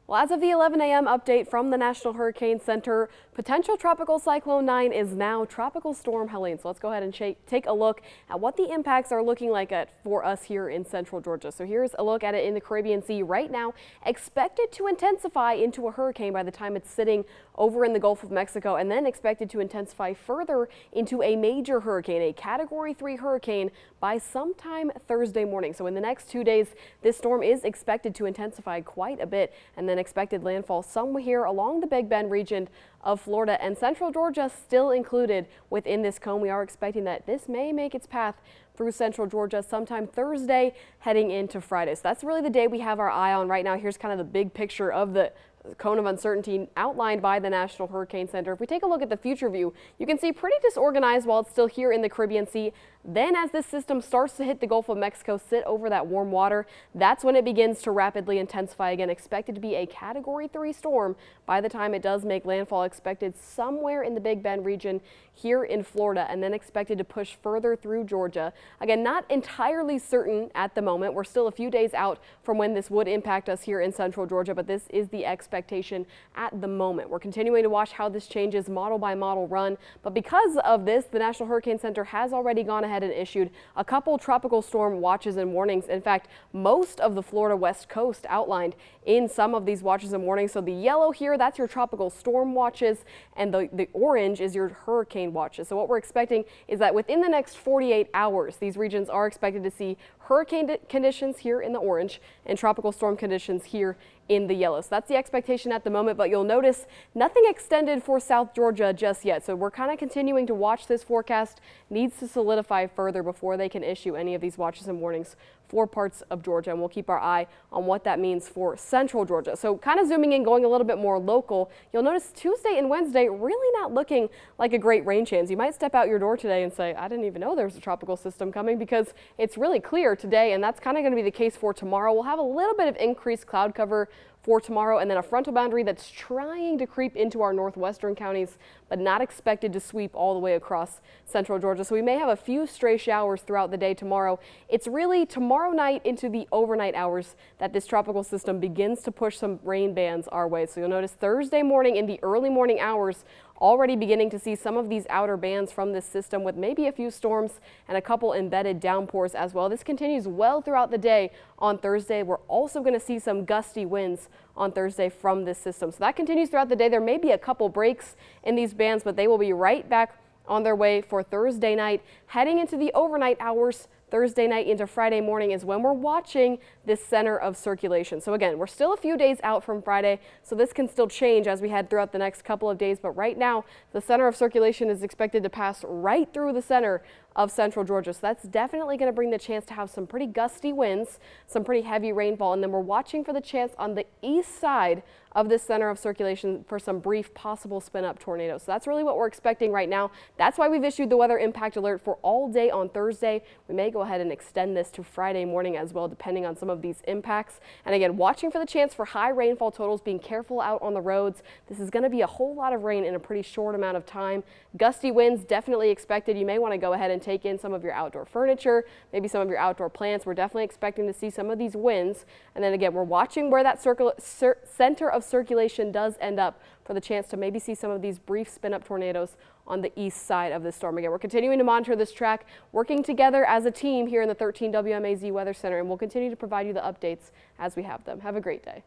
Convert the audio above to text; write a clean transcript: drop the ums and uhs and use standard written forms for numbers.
Well, as of the 11 a.m. update from the National Hurricane Center, potential Tropical Cyclone 9 is now Tropical Storm Helene. So let's go ahead and take a look at what the impacts are looking like for us here in central Georgia. So here's a look at it in the Caribbean Sea right now, expected to intensify into a hurricane by the time it's sitting over in the Gulf of Mexico, and then expected to intensify further into a major hurricane, a Category 3 hurricane by sometime Thursday morning. So in the next 2 days, this storm is expected to intensify quite a bit, and then expected landfall somewhere along the Big Bend region of Florida and central Georgia still included within this cone. We are expecting that this may make its path through central Georgia sometime Thursday heading into Friday. So that's really the day we have our eye on right now. Here's kind of the big picture of the cone of uncertainty outlined by the National Hurricane Center. If we take a look at the future view, you can see pretty disorganized while it's still here in the Caribbean Sea. Then as this system starts to hit the Gulf of Mexico, sit over that warm water, that's when it begins to rapidly intensify again. Expected to be a Category 3 storm by the time it does make landfall, expected somewhere in the Big Bend region here in Florida, and then expected to push further through Georgia. Again, not entirely certain at the moment. We're still a few days out from when this would impact us here in central Georgia, but this is the expectation at the moment. We're continuing to watch how this changes model by model run, but because of this, the National Hurricane Center has already gone ahead and issued a couple tropical storm watches and warnings. In fact, most of the Florida West Coast outlined in some of these watches and warnings. So the yellow here, that's your tropical storm watches, and the orange is your hurricane watches. So what we're expecting is that within the next 48 hours, these regions are expected to see hurricane conditions here in the orange and tropical storm conditions here in the yellow. So that's the expectation at the moment, but you'll notice nothing extended for South Georgia just yet. So we're kind of continuing to watch this forecast. Needs to solidify further before they can issue any of these watches and warnings for parts of Georgia, and we'll keep our eye on what that means for central Georgia. So kind of zooming in, going a little bit more local, you'll notice Tuesday and Wednesday really not looking like a great rain chance. You might step out your door today and say, I didn't even know there was a tropical system coming, because it's really clear today, and that's kind of going to be the case for tomorrow. We'll have a little bit of increased cloud cover for tomorrow, and then a frontal boundary that's trying to creep into our northwestern counties, but not expected to sweep all the way across central Georgia. So we may have a few stray showers throughout the day tomorrow. It's really tomorrow night into the overnight hours that this tropical system begins to push some rain bands our way. So you'll notice Thursday morning in the early morning hours, already beginning to see some of these outer bands from this system with maybe a few storms and a couple embedded downpours as well. This continues well throughout the day on Thursday. We're also going to see some gusty winds on Thursday from this system. So that continues throughout the day. There may be a couple breaks in these bands, but they will be right back on their way for Thursday night. Heading into the overnight hours, Thursday night into Friday morning is when we're watching this center of circulation. So again, we're still a few days out from Friday, so this can still change as we head throughout the next couple of days. But right now, the center of circulation is expected to pass right through the center of central Georgia. So that's definitely going to bring the chance to have some pretty gusty winds, some pretty heavy rainfall. And then we're watching for the chance on the east side of this center of circulation for some brief possible spin up tornadoes. So that's really what we're expecting right now. That's why we've issued the weather impact alert for all day on Thursday. We may go ahead and extend this to Friday morning as well, depending on some of these impacts. And again, watching for the chance for high rainfall totals, being careful out on the roads. This is going to be a whole lot of rain in a pretty short amount of time. Gusty winds definitely expected. You may want to go ahead and take in some of your outdoor furniture, maybe some of your outdoor plants. We're definitely expecting to see some of these winds. And then again, we're watching where that center of circulation does end up for the chance to maybe see some of these brief spin up tornadoes on the east side of the storm. Again, we're continuing to monitor this track, working together as a team here in the 13 WMAZ Weather Center, and we'll continue to provide you the updates as we have them. Have a great day.